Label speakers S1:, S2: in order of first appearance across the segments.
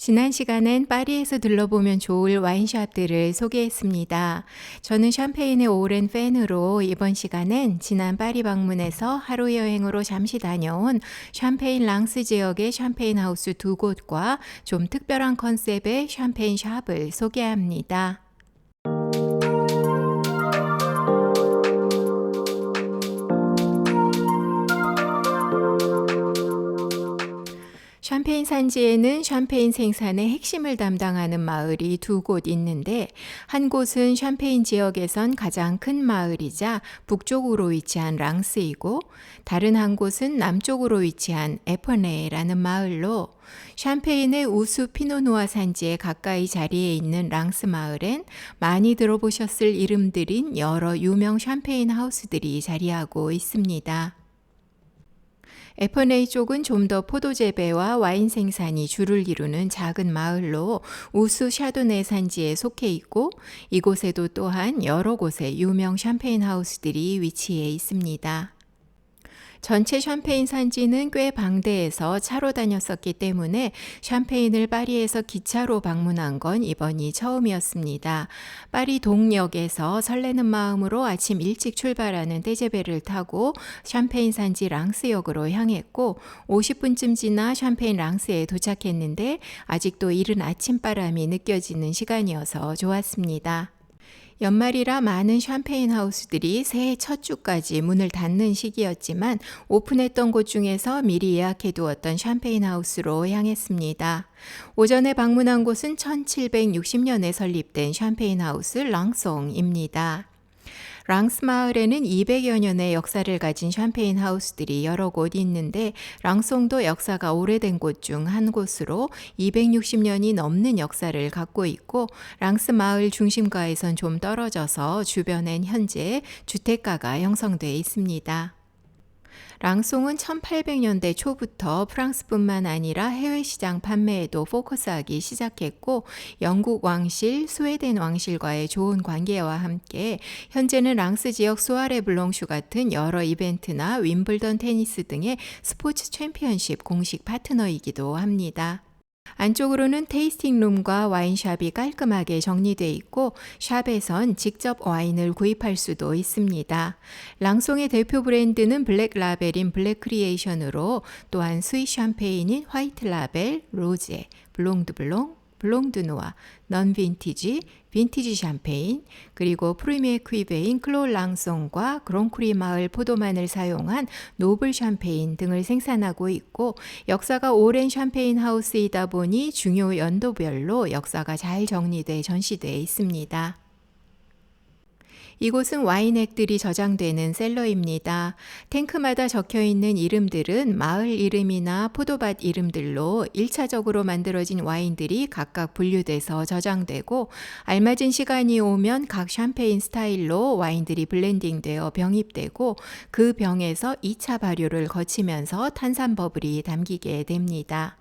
S1: 지난 시간엔 파리에서 들러보면 좋을 와인숍들을 소개했습니다. 저는 샴페인의 오랜 팬으로 이번 시간엔 지난 파리 방문에서 하루 여행으로 잠시 다녀온 샴페인 랑스 지역의 샴페인 하우스 두 곳과 좀 특별한 컨셉의 샴페인 샵을 소개합니다. 샴페인 산지에는 샴페인 생산의 핵심을 담당하는 마을이 두 곳 있는데, 한 곳은 샴페인 지역에선 가장 큰 마을이자 북쪽으로 위치한 랑스이고, 다른 한 곳은 남쪽으로 위치한 에퍼네라는 마을로, 샴페인의 우수 피노누아 산지에 가까이 자리에 있는 랑스 마을엔 많이 들어보셨을 이름들인 여러 유명 샴페인 하우스들이 자리하고 있습니다. 에퍼네이 쪽은 좀 더 포도 재배와 와인 생산이 주를 이루는 작은 마을로 우수 샤도네 산지에 속해 있고, 이곳에도 또한 여러 곳의 유명 샴페인 하우스들이 위치해 있습니다. 전체 샴페인 산지는 꽤 방대해서 차로 다녔었기 때문에 샴페인을 파리에서 기차로 방문한 건 이번이 처음이었습니다. 파리 동역에서 설레는 마음으로 아침 일찍 출발하는 떼제베를 타고 샴페인 산지 랑스역으로 향했고, 50분쯤 지나 샴페인 랑스에 도착했는데 아직도 이른 아침바람이 느껴지는 시간이어서 좋았습니다. 연말이라 많은 샴페인 하우스들이 새해 첫 주까지 문을 닫는 시기였지만, 오픈했던 곳 중에서 미리 예약해 두었던 샴페인 하우스로 향했습니다. 오전에 방문한 곳은 1760년에 설립된 샴페인 하우스 랑송입니다. 랑스 마을에는 200여 년의 역사를 가진 샴페인 하우스들이 여러 곳 있는데, 랑송도 역사가 오래된 곳 중 한 곳으로 260년이 넘는 역사를 갖고 있고, 랑스 마을 중심가에선 좀 떨어져서 주변엔 현재 주택가가 형성돼 있습니다. 랑송은 1800년대 초부터 프랑스뿐만 아니라 해외 시장 판매에도 포커스하기 시작했고, 영국 왕실, 스웨덴 왕실과의 좋은 관계와 함께 현재는 랑스 지역 소아레 블롱슈 같은 여러 이벤트나 윈블던 테니스 등의 스포츠 챔피언십 공식 파트너이기도 합니다. 안쪽으로는 테이스팅룸과 와인샵이 깔끔하게 정리되어 있고, 샵에선 직접 와인을 구입할 수도 있습니다. 랑송의 대표 브랜드는 블랙 라벨인 블랙 크리에이션으로, 또한 스윗 샴페인인 화이트 라벨, 로제, 블롱 드 블롱, 블롱 드 노아, 넌 빈티지, 빈티지 샴페인, 그리고 프리미에 퀴베인 클로 랑송과 그랑크리 마을 포도만을 사용한 노블 샴페인 등을 생산하고 있고, 역사가 오랜 샴페인 하우스이다 보니 중요 연도별로 역사가 잘 정리돼 전시되어 있습니다. 이곳은 와인액들이 저장되는 셀러입니다. 탱크마다 적혀있는 이름들은 마을 이름이나 포도밭 이름들로 1차적으로 만들어진 와인들이 각각 분류돼서 저장되고, 알맞은 시간이 오면 각 샴페인 스타일로 와인들이 블렌딩되어 병입되고, 그 병에서 2차 발효를 거치면서 탄산 버블이 담기게 됩니다.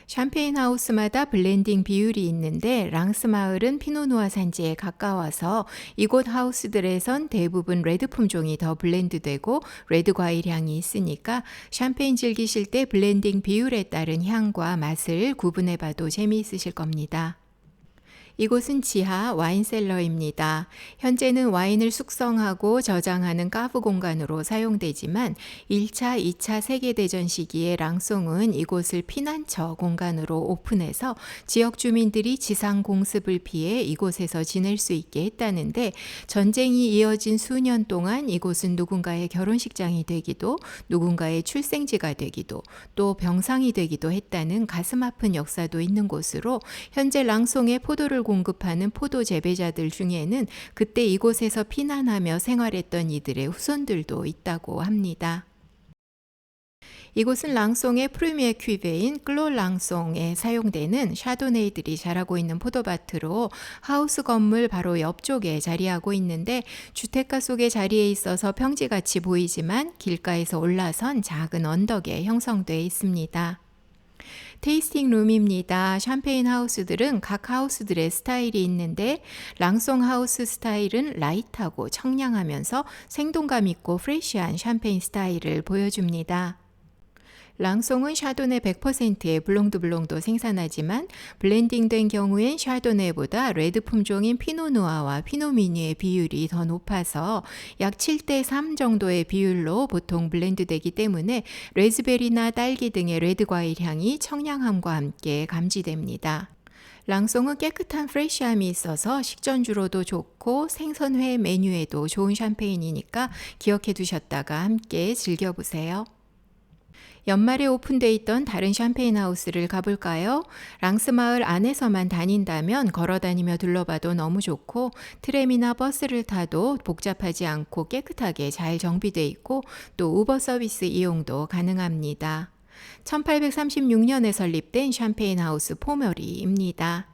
S1: 샴페인 하우스마다 블렌딩 비율이 있는데, 랑스 마을은 피노누아 산지에 가까워서 이곳 하우스들에선 대부분 레드 품종이 더 블렌드되고 레드 과일 향이 있으니까 샴페인 즐기실 때 블렌딩 비율에 따른 향과 맛을 구분해봐도 재미있으실 겁니다. 이곳은 지하 와인셀러입니다. 현재는 와인을 숙성하고 저장하는 카브 공간으로 사용되지만, 1차, 2차 세계대전 시기에 랑송은 이곳을 피난처 공간으로 오픈해서 지역 주민들이 지상 공습을 피해 이곳에서 지낼 수 있게 했다는데, 전쟁이 이어진 수년 동안 이곳은 누군가의 결혼식장이 되기도, 누군가의 출생지가 되기도, 또 병상이 되기도 했다는 가슴 아픈 역사도 있는 곳으로, 현재 랑송의 포도를 공급하는 포도 재배자들 중에는 그때 이곳에서 피난하며 생활했던 이들의 후손들도 있다고 합니다. 이곳은 랑송의 프리미에 퀴베인 클로 랑송에 사용되는 샤도네이들이 자라고 있는 포도밭으로, 하우스 건물 바로 옆쪽에 자리하고 있는데, 주택가 속에 자리해 있어서 평지같이 보이지만 길가에서 올라선 작은 언덕에 형성되어 있습니다. 테이스팅 룸입니다. 샴페인 하우스들은 각 하우스들의 스타일이 있는데, 랑송 하우스 스타일은 라이트하고 청량하면서 생동감 있고 프레시한 샴페인 스타일을 보여줍니다. 랑송은 샤도네 100%의 블롱드블롱도 생산하지만 블렌딩된 경우엔 샤도네보다 레드 품종인 피노누아와 피노미니의 비율이 더 높아서 약 7대3 정도의 비율로 보통 블렌드되기 때문에 레즈베리나 딸기 등의 레드 과일 향이 청량함과 함께 감지됩니다. 랑송은 깨끗한 프레쉬함이 있어서 식전주로도 좋고 생선회 메뉴에도 좋은 샴페인이니까 기억해 두셨다가 함께 즐겨보세요. 연말에 오픈돼 있던 다른 샴페인 하우스를 가볼까요? 랑스 마을 안에서만 다닌다면 걸어다니며 둘러봐도 너무 좋고 트램이나 버스를 타도 복잡하지 않고 깨끗하게 잘 정비돼 있고 또 우버 서비스 이용도 가능합니다. 1836년에 설립된 샴페인 하우스 포머리입니다.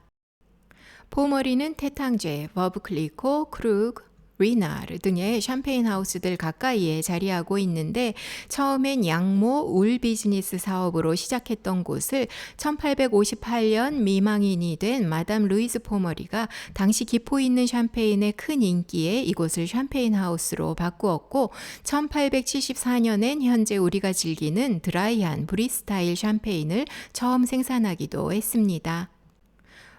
S1: 포머리는 테탕제, 버브클리코, 크루그, 리나르 등의 샴페인 하우스들 가까이에 자리하고 있는데 처음엔 양모 울 비즈니스 사업으로 시작했던 곳을 1858년 미망인이 된 마담 루이즈 포머리가 당시 기포 있는 샴페인의 큰 인기에 이곳을 샴페인 하우스로 바꾸었고 1874년엔 현재 우리가 즐기는 드라이한 브리스타일 샴페인을 처음 생산하기도 했습니다.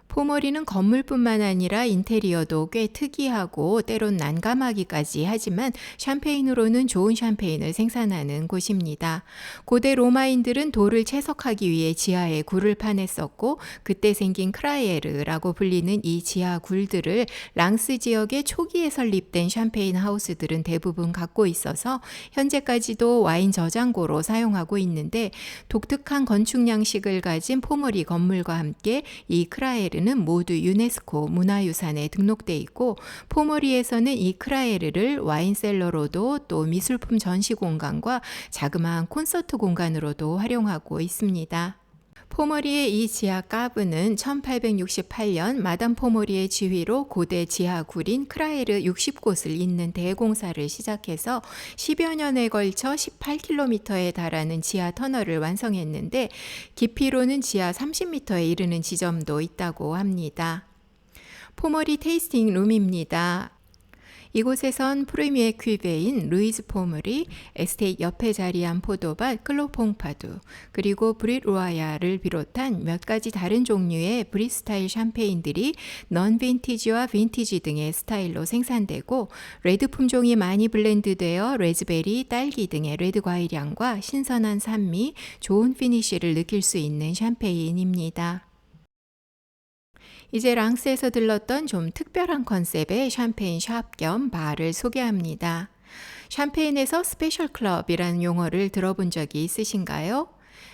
S1: 포머리는 건물뿐만 아니라 인테리어도 꽤 특이하고 때론 난감하기까지 하지만 샴페인으로는 좋은 샴페인을 생산하는 곳입니다. 고대 로마인들은 돌을 채석하기 위해 지하에 굴을 파냈었고 그때 생긴 크라이에르라고 불리는 이 지하 굴들을 랑스 지역의 초기에 설립된 샴페인 하우스들은 대부분 갖고 있어서 현재까지도 와인 저장고로 사용하고 있는데 독특한 건축 양식을 가진 포머리 건물과 함께 이 크라이에르 는 모두 유네스코 문화유산에 등록돼 있고 포머리에서는 이 크라에르를 와인셀러로도 또 미술품 전시 공간과 자그마한 콘서트 공간으로도 활용하고 있습니다. 포머리의 이 지하 까브는 1868년 마담 포머리의 지휘로 고대 지하 굴인 크라에르 60곳을 잇는 대공사를 시작해서 10여 년에 걸쳐 18km에 달하는 지하 터널을 완성했는데 깊이로는 지하 30m에 이르는 지점도 있다고 합니다. 포머리 테이스팅 룸입니다. 이곳에선 프리미에 퀴베인 루이즈 포머리, 에스테이트 옆에 자리한 포도밭 클로퐁파두, 그리고 브릿 로아야를 비롯한 몇 가지 다른 종류의 브리스타일 샴페인들이 넌 빈티지와 빈티지 등의 스타일로 생산되고 레드 품종이 많이 블렌드되어 레즈베리, 딸기 등의 레드 과일향과 신선한 산미, 좋은 피니쉬를 느낄 수 있는 샴페인입니다. 이제 랑스에서 들렀던 좀 특별한 컨셉의 샴페인 샵 겸 바를 소개합니다. 샴페인에서 스페셜 클럽이라는 용어를 들어본 적이 있으신가요?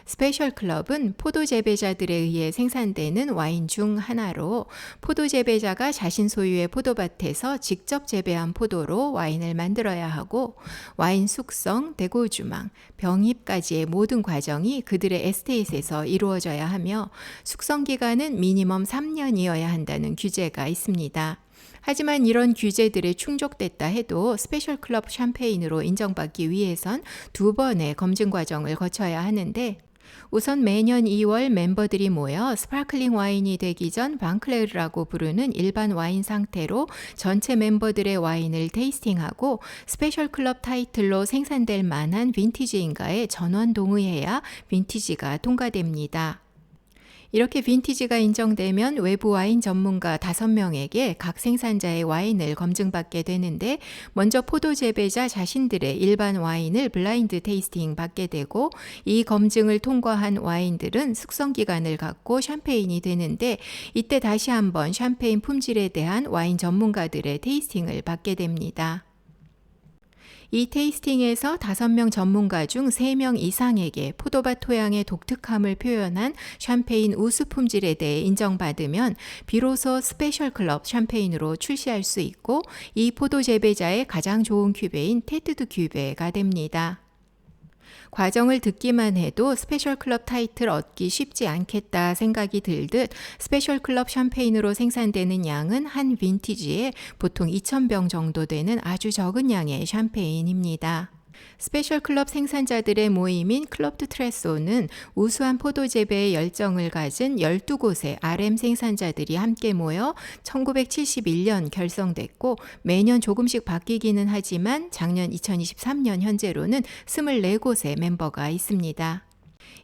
S1: 스페셜 클럽은 포도 재배자들에 의해 생산되는 와인 중 하나로 포도 재배자가 자신 소유의 포도밭에서 직접 재배한 포도로 와인을 만들어야 하고 와인 숙성, 대고 주망, 병입까지의 모든 과정이 그들의 에스테이트에서 이루어져야 하며 숙성 기간은 미니멈 3년이어야 한다는 규제가 있습니다. 하지만 이런 규제들에 충족됐다 해도 스페셜 클럽 샴페인으로 인정받기 위해선 2번의 검증 과정을 거쳐야 하는데 우선 매년 2월 멤버들이 모여 스파클링 와인이 되기 전 방클레르라고 부르는 일반 와인 상태로 전체 멤버들의 와인을 테이스팅하고 스페셜 클럽 타이틀로 생산될 만한 빈티지인가에 전원 동의해야 빈티지가 통과됩니다. 이렇게 빈티지가 인정되면 외부 와인 전문가 5명에게 각 생산자의 와인을 검증받게 되는데 먼저 포도 재배자 자신들의 일반 와인을 블라인드 테이스팅 받게 되고 이 검증을 통과한 와인들은 숙성 기간을 갖고 샴페인이 되는데 이때 다시 한번 샴페인 품질에 대한 와인 전문가들의 테이스팅을 받게 됩니다. 이 테이스팅에서 5명 전문가 중 3명 이상에게 포도밭 토양의 독특함을 표현한 샴페인 우수 품질에 대해 인정받으면 비로소 스페셜 클럽 샴페인으로 출시할 수 있고 이 포도 재배자의 가장 좋은 큐베인 테트드 큐베가 됩니다. 과정을 듣기만 해도 스페셜 클럽 타이틀 얻기 쉽지 않겠다 생각이 들듯 스페셜 클럽 샴페인으로 생산되는 양은 한 빈티지에 보통 2,000병 정도 되는 아주 적은 양의 샴페인입니다. 스페셜 클럽 생산자들의 모임인 클럽 드 트레소는 우수한 포도 재배에 열정을 가진 12곳의 RM 생산자들이 함께 모여 1971년 결성됐고 매년 조금씩 바뀌기는 하지만 작년 2023년 현재로는 24곳의 멤버가 있습니다.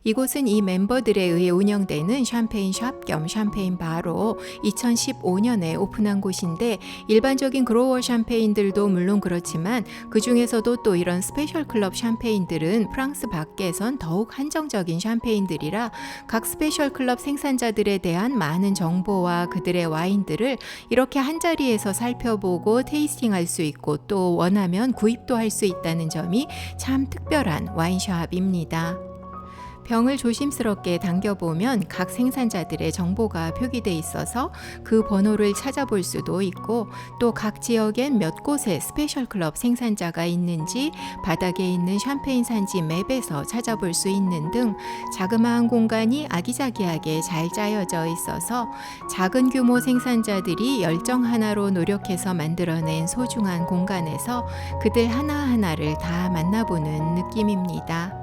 S1: 이곳은 이 멤버들에 의해 운영되는 샴페인 샵 겸 샴페인 바로 2015년에 오픈한 곳인데, 일반적인 그로워 샴페인들도 물론 그렇지만 그 중에서도 또 이런 스페셜 클럽 샴페인들은 프랑스 밖에선 더욱 한정적인 샴페인들이라 각 스페셜 클럽 생산자들에 대한 많은 정보와 그들의 와인들을 이렇게 한자리에서 살펴보고 테이스팅할 수 있고 또 원하면 구입도 할 수 있다는 점이 참 특별한 와인숍입니다. 병을 조심스럽게 당겨보면 각 생산자들의 정보가 표기돼 있어서 그 번호를 찾아볼 수도 있고, 또 각 지역엔 몇 곳에 스페셜 클럽 생산자가 있는지 바닥에 있는 샴페인 산지 맵에서 찾아볼 수 있는 등 자그마한 공간이 아기자기하게 잘 짜여져 있어서 작은 규모 생산자들이 열정 하나로 노력해서 만들어낸 소중한 공간에서 그들 하나하나를 다 만나보는 느낌입니다.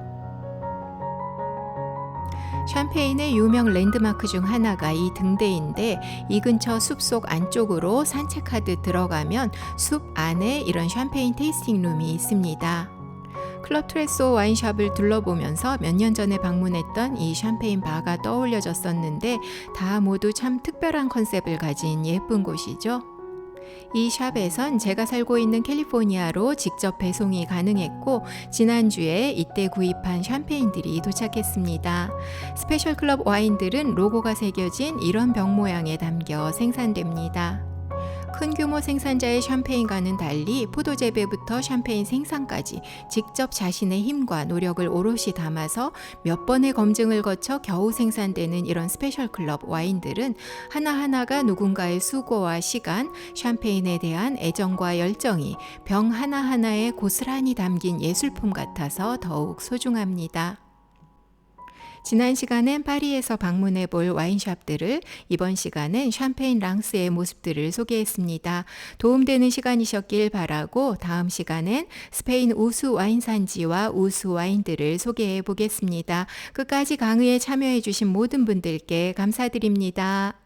S1: 샴페인의 유명 랜드마크 중 하나가 이 등대인데, 이 근처 숲속 안쪽으로 산책하듯 들어가면 숲 안에 이런 샴페인 테이스팅 룸이 있습니다. 클럽 트레소 와인샵을 둘러보면서 몇 년 전에 방문했던 이 샴페인 바가 떠올려졌었는데, 다 모두 참 특별한 컨셉을 가진 예쁜 곳이죠. 이 샵에선 제가 살고 있는 캘리포니아로 직접 배송이 가능했고, 지난주에 이때 구입한 샴페인들이 도착했습니다. 스페셜 클럽 와인들은 로고가 새겨진 이런 병 모양에 담겨 생산됩니다. 큰 규모 생산자의 샴페인과는 달리 포도 재배부터 샴페인 생산까지 직접 자신의 힘과 노력을 오롯이 담아서 몇 번의 검증을 거쳐 겨우 생산되는 이런 스페셜 클럽 와인들은 하나하나가 누군가의 수고와 시간, 샴페인에 대한 애정과 열정이 병 하나하나에 고스란히 담긴 예술품 같아서 더욱 소중합니다. 지난 시간엔 파리에서 방문해 볼 와인샵들을, 이번 시간은 샴페인 랑스의 모습들을 소개했습니다. 도움되는 시간이셨길 바라고 다음 시간엔 스페인 우수 와인 산지와 우수 와인들을 소개해 보겠습니다. 끝까지 강의에 참여해 주신 모든 분들께 감사드립니다.